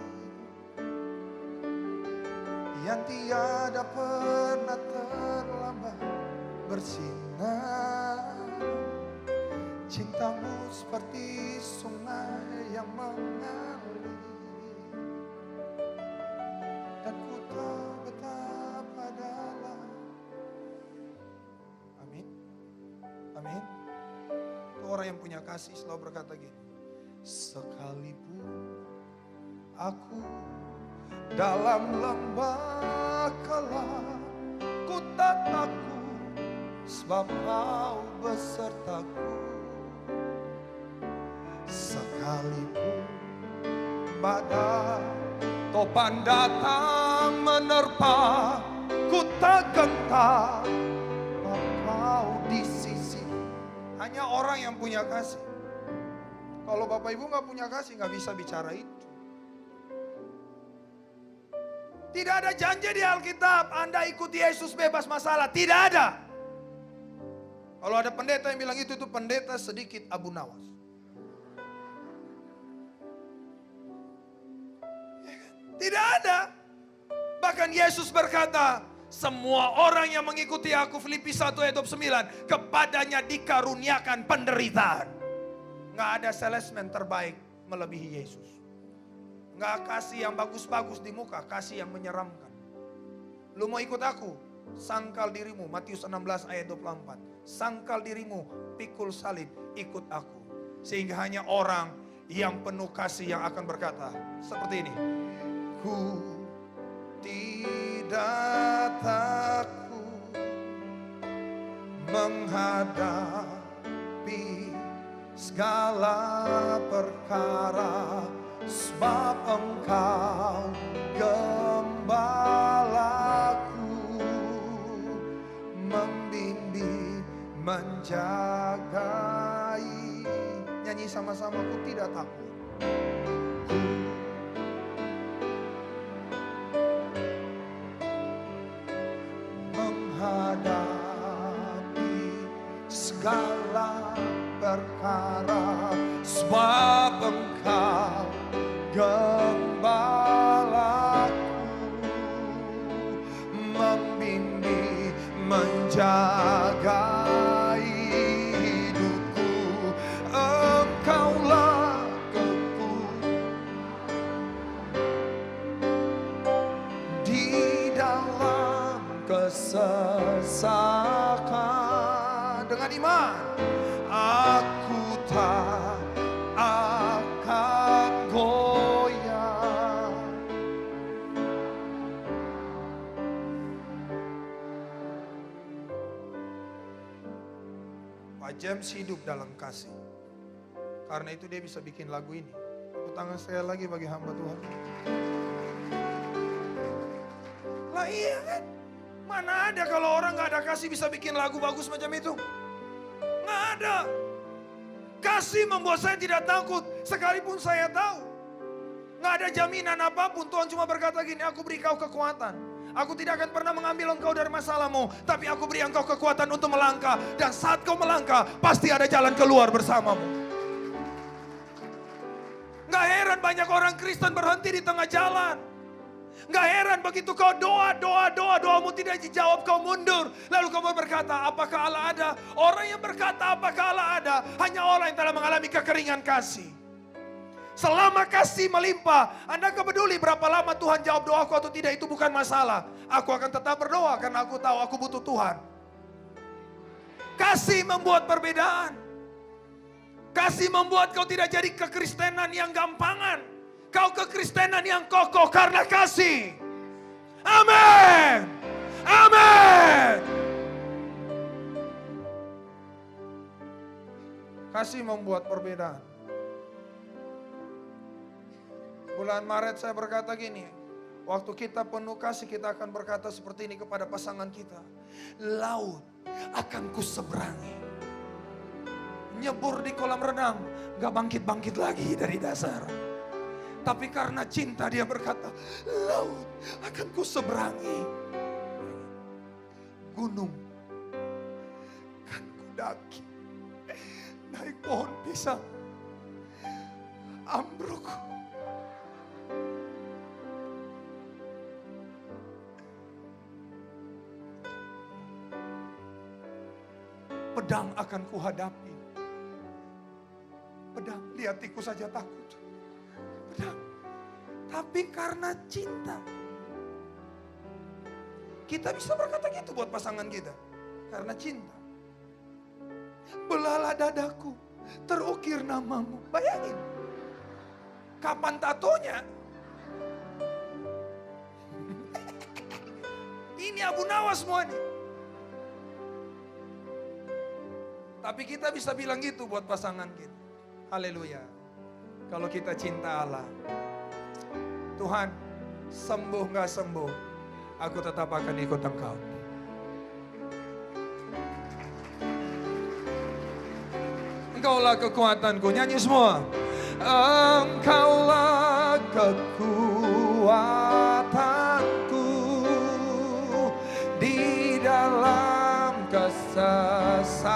[SPEAKER 1] yang tiada pernah terlambat bersinar. Cintamu seperti sungai yang mengalir dan ku tahu betapa dalam. Amin. Amin. Orang yang punya kasih selalu berkata gini, sekalipun aku dalam lembah gelap, ku tak takut sebab kau besertaku. Sekalipun badai topan datang menerpa, ku tak gentar sebab kau di sisi. Hanya orang yang punya kasih. Kalau Bapak Ibu nggak punya kasih, nggak bisa bicara itu. Tidak ada janji di Alkitab, Anda ikuti Yesus bebas masalah. Tidak ada. Kalau ada pendeta yang bilang itu pendeta sedikit Abu Nawas. Tidak ada. Bahkan Yesus berkata, semua orang yang mengikuti aku, Filipi 1 ayat 29, kepadanya dikaruniakan penderitaan. Nggak ada salesman terbaik melebihi Yesus. Nggak kasih yang bagus-bagus di muka, kasih yang menyeramkan. Lu mau ikut aku? Sangkal dirimu, Matius 16 ayat 24. Sangkal dirimu, pikul salib, ikut aku. Sehingga hanya orang yang penuh kasih yang akan berkata seperti ini. Ku tidak takut menghadapi segala perkara, sebab Engkau gembalaku, membimbing, menjagai. Nyanyi sama-sama, ku tidak takut. Menghadapi segala perkara, sebab Engkau gembalaku, membimbing, menjagai hidupku. Engkaulah di dalam kesesakan. Dengan iman aku tak akan goyah. Pak James hidup dalam kasih. Karena itu dia bisa bikin lagu ini. Tepuk tangan sekali lagi bagi hamba Tuhan. Lah iya kan? Mana ada kalau orang gak ada kasih bisa bikin lagu bagus macam itu? Nggak ada. Kasih membuat saya tidak takut. Sekalipun saya tahu nggak ada jaminan apapun. Tuhan cuma berkata gini, aku beri kau kekuatan. Aku tidak akan pernah mengambil engkau dari masalahmu, tapi aku beri engkau kekuatan untuk melangkah. Dan saat kau melangkah, pasti ada jalan keluar bersamamu. Nggak heran banyak orang Kristen berhenti di tengah jalan. Nggak heran begitu kau doamu tidak dijawab, kau mundur. Lalu kau berkata, apakah Allah ada? Orang yang berkata, apakah Allah ada? Hanya orang yang telah mengalami kekeringan kasih. Selama kasih melimpah, Anda gak peduli berapa lama Tuhan jawab doaku atau tidak, itu bukan masalah. Aku akan tetap berdoa karena aku tahu aku butuh Tuhan. Kasih membuat perbedaan. Kasih membuat kau tidak jadi kekristenan yang gampangan. Kau kekristenan yang kokoh karena kasih. Amin. Amin. Kasih membuat perbedaan. Bulan Maret saya berkata gini, waktu kita penuh kasih kita akan berkata seperti ini kepada pasangan kita. Laut akan kuseberangi. Nyebur di kolam renang, gak bangkit-bangkit lagi dari dasar. Tapi karena cinta dia berkata, laut akan kuseberangi. Gunung kan kudaki. Naik pohon pisang, ambruk. Pedang akan kuhadapi. Pedang, lihat tikus saja takut. Pedang. Tapi karena cinta. Kita bisa berkata gitu buat pasangan kita. Karena cinta. Belalah dadaku, terukir namamu. Bayangin. Kapan tatonya? Ini Abu Nawas semua nih. Tapi kita bisa bilang gitu buat pasangan kita. Haleluya. Kalau kita cinta Allah. Tuhan, sembuh gak sembuh, aku tetap akan ikut Engkau. Engkaulah kekuatanku. Nyanyi semua. Engkaulah kekuatanku di dalam kesesakan.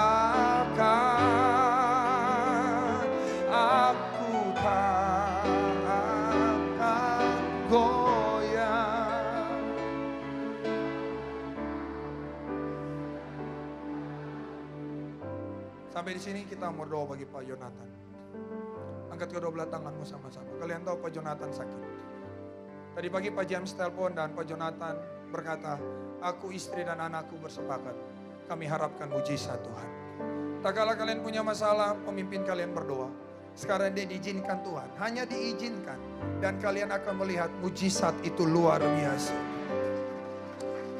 [SPEAKER 1] Aku tak akan goyah. Sampai di sini kita mau doa bagi Pak Jonathan. Angkat kedua belah tanganmu sama-sama. Kalian tahu Pak Jonathan sakit. Tadi pagi Pak James telepon dan Pak Jonathan berkata, aku, istri dan anakku bersepakat. Kami harapkan mujizat Tuhan. Tak kala kalian punya masalah, pemimpin kalian berdoa. Sekarang dia diizinkan Tuhan. Hanya diizinkan. Dan kalian akan melihat mujizat itu luar biasa.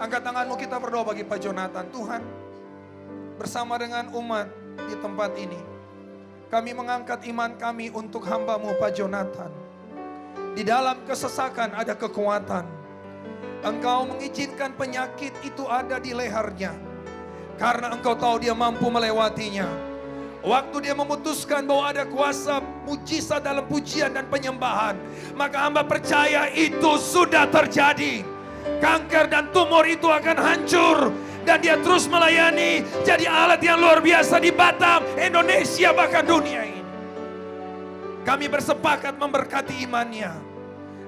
[SPEAKER 1] Angkat tanganmu, kita berdoa bagi Pak Jonathan. Tuhan, bersama dengan umat di tempat ini, kami mengangkat iman kami untuk hamba-Mu Pak Jonathan. Di dalam kesesakan ada kekuatan. Engkau mengizinkan penyakit itu ada di lehernya. Karena Engkau tahu dia mampu melewatinya. Waktu dia memutuskan bahwa ada kuasa mujizat dalam pujian dan penyembahan, maka hamba percaya itu sudah terjadi. Kanker dan tumor itu akan hancur. Dan dia terus melayani, jadi alat yang luar biasa di Batam, Indonesia, bahkan dunia ini. Kami bersepakat memberkati imannya.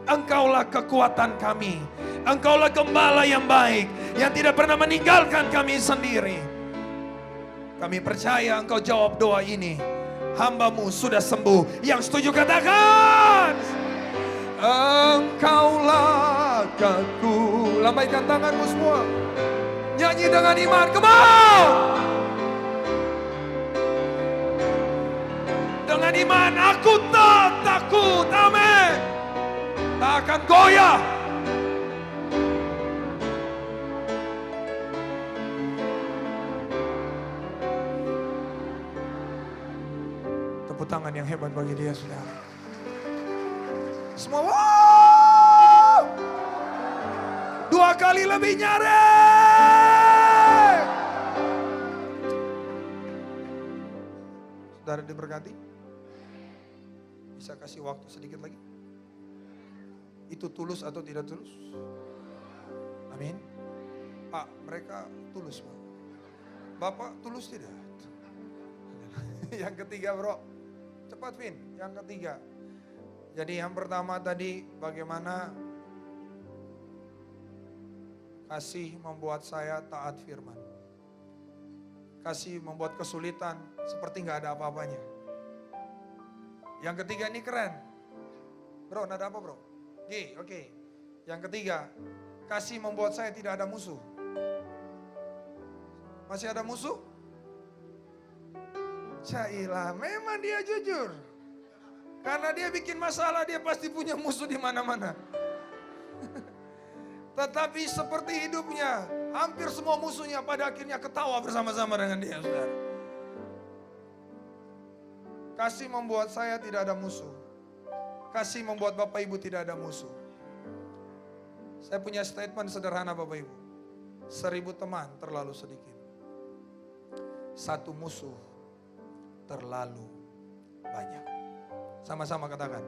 [SPEAKER 1] Engkaulah kekuatan kami. Engkaulah gembala yang baik, yang tidak pernah meninggalkan kami sendiri. Kami percaya Engkau jawab doa ini. Hamba-Mu sudah sembuh. Yang setuju katakan, Engkaulah kekuatan. Lambaikan tanganmu semua. Nyanyi dengan iman, come on! Dengan iman, aku tak takut, amin. Tak akan goyah. Tepuk tangan yang hebat bagi dia, saudara. Semua, wow! 2 kali lebih nyaring. Saudara diberkati? Bisa kasih waktu sedikit lagi? Itu tulus atau tidak tulus? Amin. Pak, mereka tulus, Pak. Bapak tulus tidak? Yang ketiga, bro. Cepat, Vin. Yang ketiga. Jadi yang pertama tadi, bagaimana kasih membuat saya taat firman. Kasih membuat kesulitan seperti gak ada apa-apanya. Yang ketiga ini keren. Bro, nada apa bro? Oke. Yang ketiga, kasih membuat saya tidak ada musuh. Masih ada musuh? Cailah, memang dia jujur. Karena dia bikin masalah, dia pasti punya musuh di mana-mana. Tetapi seperti hidupnya, hampir semua musuhnya pada akhirnya ketawa bersama-sama dengan dia, saudara. Kasih membuat saya tidak ada musuh. Kasih membuat Bapak Ibu tidak ada musuh. Saya punya statement sederhana Bapak Ibu. 1000 teman terlalu sedikit. 1 musuh terlalu banyak. Sama-sama katakan.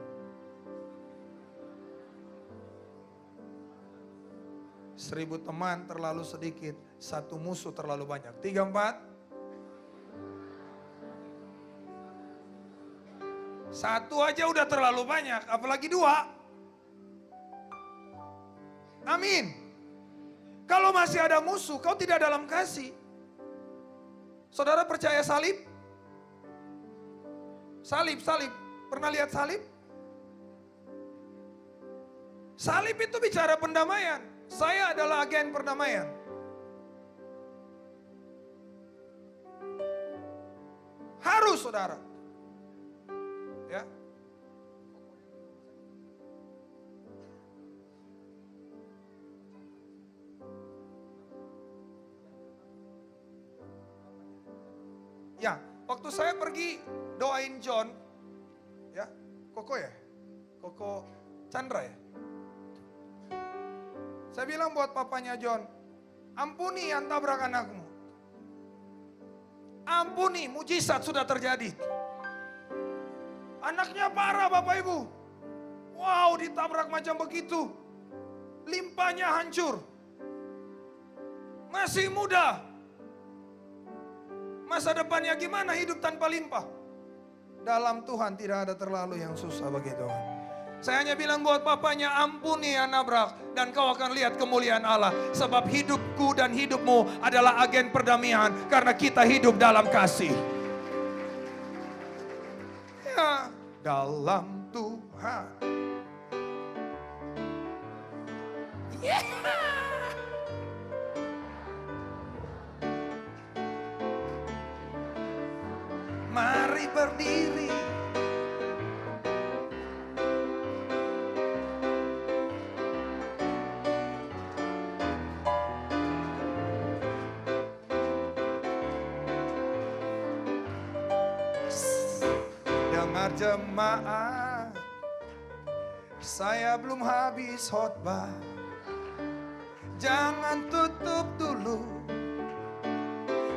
[SPEAKER 1] 1000 teman terlalu sedikit, 1 musuh terlalu banyak. 3, 4. 1 aja udah terlalu banyak, apalagi 2. Amin. Kalau masih ada musuh, kau tidak dalam kasih. Saudara percaya salib? Salib. Pernah lihat salib? Salib itu bicara pendamaian. Saya adalah agen perdamaian. Harus saudara. Ya. Ya, waktu saya pergi doain John, ya, Koko ya? Koko Chandra ya? Saya bilang buat papanya John, ampuni yang tabrak anakmu. Ampuni, mujizat sudah terjadi. Anaknya parah Bapak Ibu. Wow, ditabrak macam begitu. Limpahnya hancur. Masih muda. Masa depannya gimana hidup tanpa limpah? Dalam Tuhan tidak ada terlalu yang susah bagi Tuhan. Saya hanya bilang buat papanya, ampuni ya nabrak. Dan kau akan lihat kemuliaan Allah. Sebab hidupku dan hidupmu adalah agen perdamaian. Karena kita hidup dalam kasih. Ya, dalam Tuhan. Yeah. Mari berdiri. Dengar jemaat, saya belum habis khotbah. Jangan tutup dulu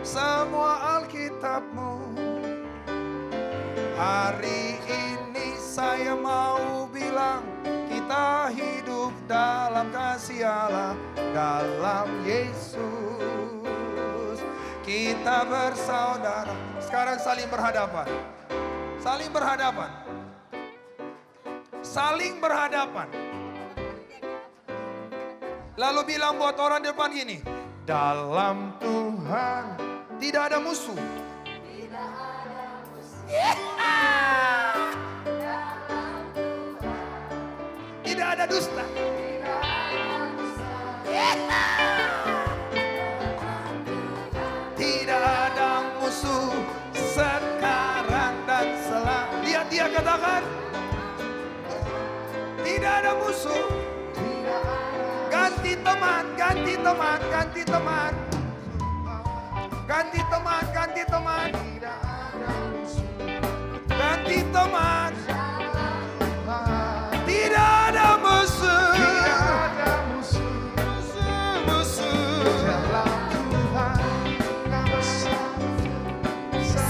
[SPEAKER 1] semua Alkitabmu. Hari ini saya mau bilang, kita hidup dalam kasih Allah, dalam Yesus. Kita bersaudara. Sekarang saling berhadapan. Saling berhadapan. Saling berhadapan. Lalu bilang buat orang di depan gini, dalam Tuhan tidak ada musuh. Tidak ada musuh. Tidak ada dusta. Tidak ada musuh sekarang dan selalu. Lihat dia katakan, tidak ada musuh. Ganti teman, ganti teman, ganti teman. Ganti teman, ganti teman. Ganti teman. Tidak ada musuh.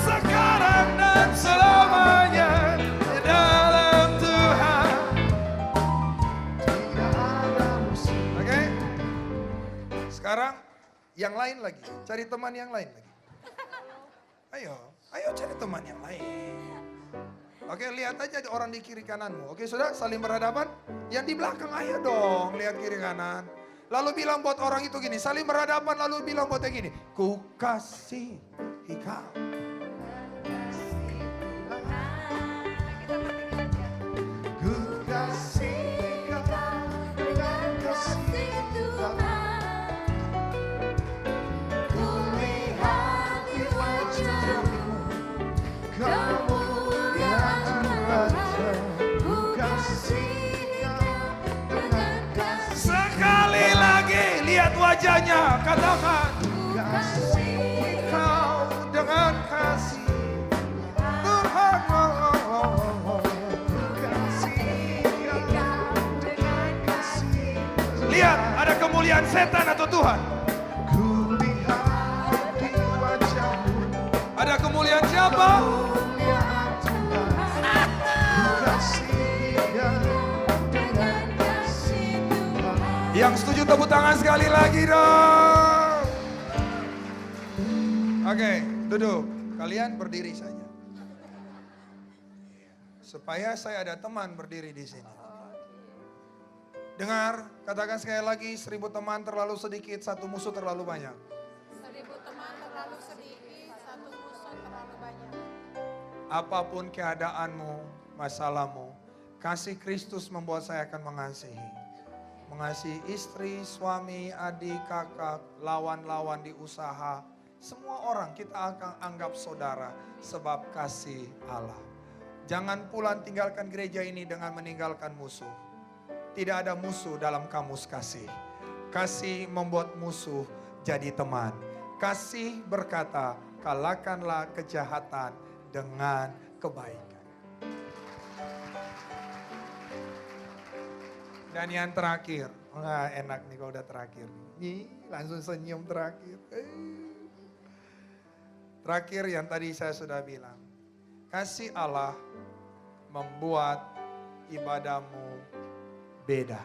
[SPEAKER 1] Sekarang dan selamanya dalam Tuhan. Oke? Sekarang yang lain lagi. Cari teman yang lain lagi. Ayo cari teman yang lain. Oke, lihat aja orang di kiri kananmu. Oke, sudah saling berhadapan. Yang di belakang, ayo dong lihat kiri kanan. Lalu bilang buat orang itu gini, saling berhadapan lalu bilang buat yang gini, ku kasih kau. Ku kasih kau dengan kasih Tuhan. Ku lihat di wajahmu kemuliaan Raja. Ku kasih kau dengan kasih. Sekali lagi lihat wajahnya, katakan ku kasih kau dengan kasih Tuhan. Ku kasih kau dengan kasih. Lihat, ada kemuliaan setan atau Tuhan? Ku lihat di wajahmu. Ada kemuliaan siapa? Kemuliaan Tuhan. Ku kasih dengan kasih Tuhan. Yang setuju tepuk tangan sekali lagi dong. Oke, duduk. Kalian berdiri saja. Supaya saya ada teman berdiri di sini. Dengar, katakan sekali lagi, 1000 teman terlalu sedikit, 1 musuh terlalu banyak.
[SPEAKER 2] 1000 teman terlalu sedikit, 1 musuh terlalu banyak.
[SPEAKER 1] Apapun keadaanmu, masalahmu, kasih Kristus membuat saya akan mengasihi. Mengasihi istri, suami, adik, kakak, lawan-lawan di usaha. Semua orang kita akan anggap saudara sebab kasih Allah. Jangan pula tinggalkan gereja ini dengan meninggalkan musuh. Tidak ada musuh dalam kamus kasih. Kasih membuat musuh jadi teman. Kasih berkata, kalahkanlah kejahatan dengan kebaikan. Dan yang terakhir, enak nih kalau udah terakhir. Nih, langsung senyum terakhir. Terakhir yang tadi saya sudah bilang. Kasih Allah membuat ibadahmu beda.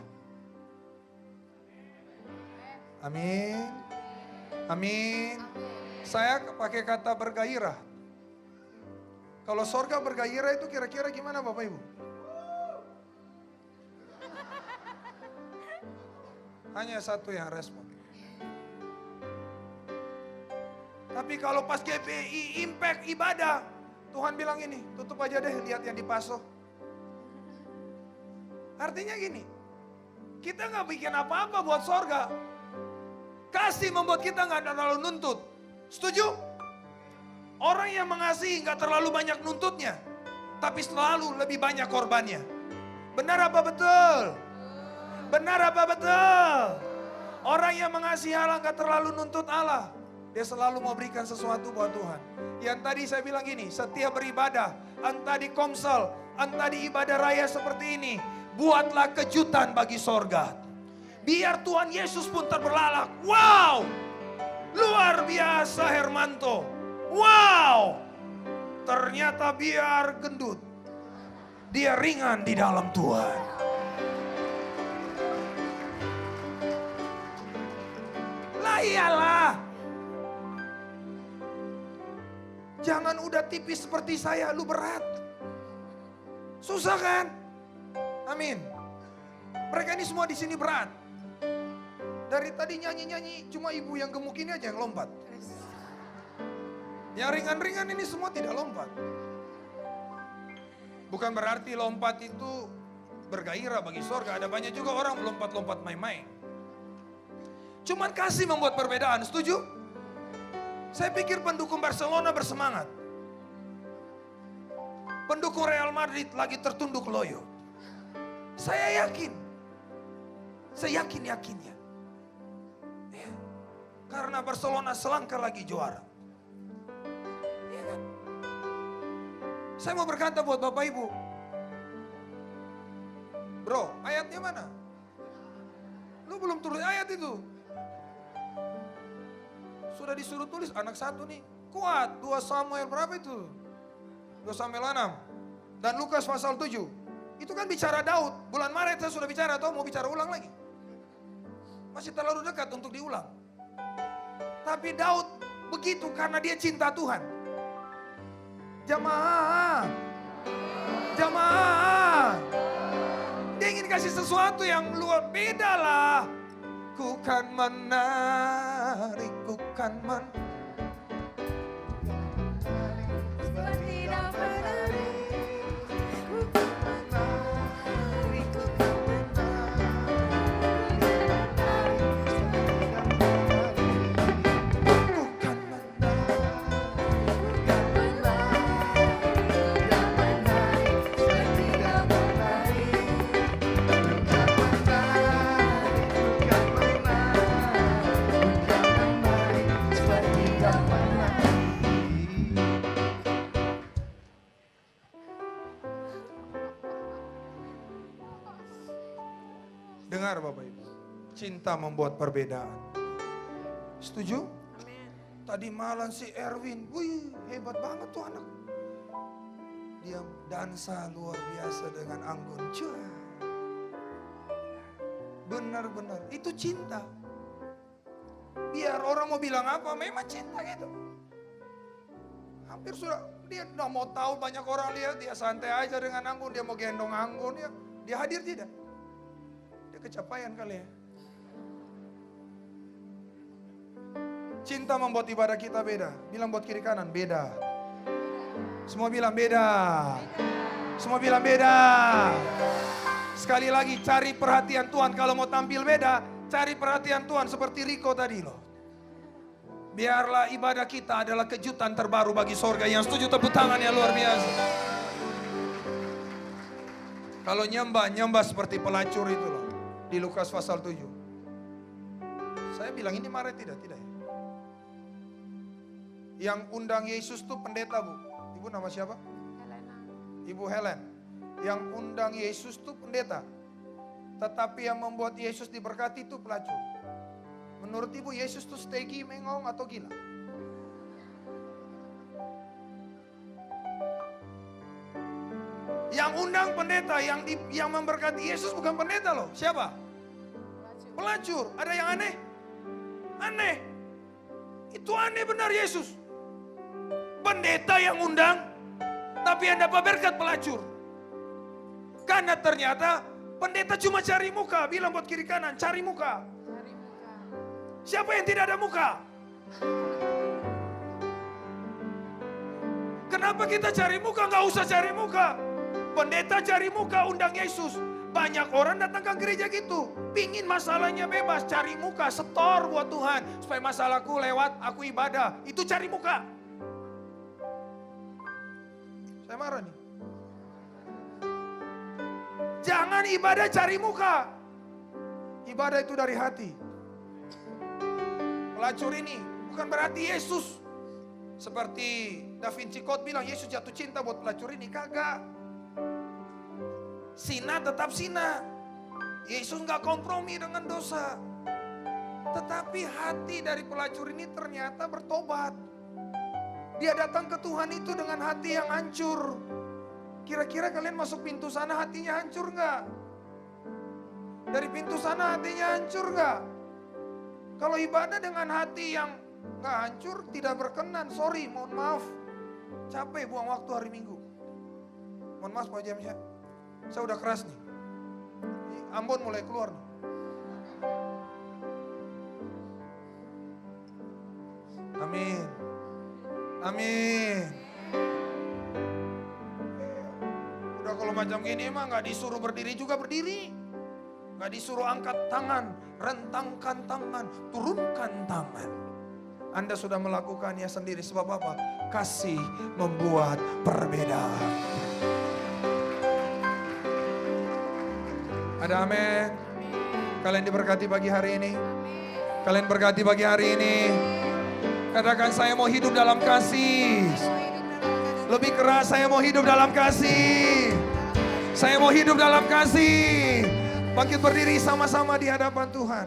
[SPEAKER 1] Amin. Amin. Saya pakai kata bergairah. Kalau sorga bergairah itu kira-kira gimana Bapak Ibu? Hanya satu yang respon. Tapi kalau pas GPI impact ibadah, Tuhan bilang ini, tutup aja deh, lihat yang di Paso. Artinya gini, kita gak bikin apa-apa buat sorga. Kasih membuat kita gak terlalu nuntut. Setuju? Orang yang mengasihi gak terlalu banyak nuntutnya, tapi selalu lebih banyak korbannya. Benar apa betul? Benar apa betul? Orang yang mengasihi Allah gak terlalu nuntut Allah. Dia selalu mau berikan sesuatu buat Tuhan. Yang tadi saya bilang gini, setiap beribadah, entah di Komsel, entah di ibadah raya seperti ini, buatlah kejutan bagi sorga. Biar Tuhan Yesus pun terbelalak. Wow, luar biasa Hermanto. Wow, ternyata biar gendut, dia ringan di dalam Tuhan. Lah iyalah. Jangan udah tipis seperti saya, lu berat. Susah kan? Amin. Mereka ini semua di sini berat. Dari tadi nyanyi-nyanyi, cuma ibu yang gemuk ini aja yang lompat. Yang ringan-ringan ini semua tidak lompat. Bukan berarti lompat itu bergairah bagi sorga. Ada banyak juga orang lompat-lompat main-main. Cuman kasih membuat perbedaan, setuju? Saya pikir pendukung Barcelona bersemangat. Pendukung Real Madrid lagi tertunduk loyo. Saya yakin. Saya yakin-yakinnya. Ya. Karena Barcelona selangkah lagi juara. Ya kan? Saya mau berkata buat Bapak Ibu. Bro, ayatnya mana? Lu belum tulis ayat itu. Sudah disuruh tulis anak satu nih. Kuat, 2 Samuel berapa itu? 2 Samuel 6. Dan Lukas pasal 7. Itu kan bicara Daud. Bulan Maret saya sudah bicara, atau mau bicara ulang lagi? Masih terlalu dekat untuk diulang. Tapi Daud begitu karena dia cinta Tuhan. Jamaah. Jamaah. Dia ingin kasih sesuatu yang luar beda lah. Ku kan menarik, ku kan Dengar Bapak Ibu, cinta membuat perbedaan. Setuju?
[SPEAKER 2] Amin.
[SPEAKER 1] Tadi malam si Erwin, wih hebat banget tuh anak. Dia dansa luar biasa dengan anggun. Cuah. Benar-benar, itu cinta. Biar orang mau bilang apa, memang cinta gitu. Hampir sudah, dia udah mau tahu banyak orang lihat, dia santai aja dengan anggun, dia mau gendong anggun, dia hadir tidak? Kecapaian kali ya. Cinta membuat ibadah kita beda. Bilang buat kiri kanan, beda. Semua bilang beda. Semua bilang beda. Sekali lagi, cari perhatian Tuhan. Kalau mau tampil beda, cari perhatian Tuhan seperti Riko tadi loh. Biarlah ibadah kita adalah kejutan terbaru bagi sorga. Yang setuju tepuk tangan yang luar biasa. Kalau nyembah seperti pelacur itu loh. Di Lukas pasal 7. Saya bilang ini marah tidak ya. Yang undang Yesus tuh pendeta Bu. Ibu nama siapa?
[SPEAKER 2] Helena.
[SPEAKER 1] Ibu Helen. Yang undang Yesus tuh pendeta. Tetapi yang membuat Yesus diberkati itu pelacur. Menurut Ibu Yesus tuh stegi, mengong atau gila? Yang undang pendeta, yang memberkati Yesus bukan pendeta loh. Siapa? Pelacur. Ada yang aneh? Aneh. Itu aneh benar Yesus. Pendeta yang undang, tapi yang dapat berkat pelacur. Karena ternyata pendeta cuma cari muka. Bilang buat kiri kanan, cari muka. Siapa yang tidak ada muka? Kenapa kita cari muka? Gak usah cari muka. Pendeta cari muka, undang Yesus. Banyak orang datang ke gereja gitu. Pingin masalahnya bebas, cari muka, setor buat Tuhan. Supaya masalahku lewat, aku ibadah. Itu cari muka. Saya marah nih. Jangan ibadah cari muka. Ibadah itu dari hati. Pelacur ini bukan berarti Yesus. Seperti Da Vinci Code bilang Yesus jatuh cinta buat pelacur ini. Kagak. Sina tetap sina. Yesus gak kompromi dengan dosa. Tetapi hati dari pelacur ini ternyata bertobat. Dia datang ke Tuhan itu dengan hati yang hancur. Kira-kira kalian masuk pintu sana hatinya hancur gak? Dari pintu sana hatinya hancur gak? Kalau ibadah dengan hati yang gak hancur, tidak berkenan. Sorry, mohon maaf. Capek buang waktu hari Minggu. Mohon maaf Pak James ya. Saya udah keras nih. Ambon mulai keluar nih. Amin. Amin. Udah kalau macam gini emang gak disuruh berdiri juga berdiri. Gak disuruh angkat tangan, rentangkan tangan, turunkan tangan. Anda sudah melakukannya sendiri. Sebab apa? Kasih membuat perbedaan. Ada amin. Kalian diberkati pagi hari ini. Kalian berkati pagi hari ini. Katakan saya mau hidup dalam kasih. Lebih keras, saya mau hidup dalam kasih. Saya mau hidup dalam kasih. Bangkit berdiri sama-sama di hadapan Tuhan.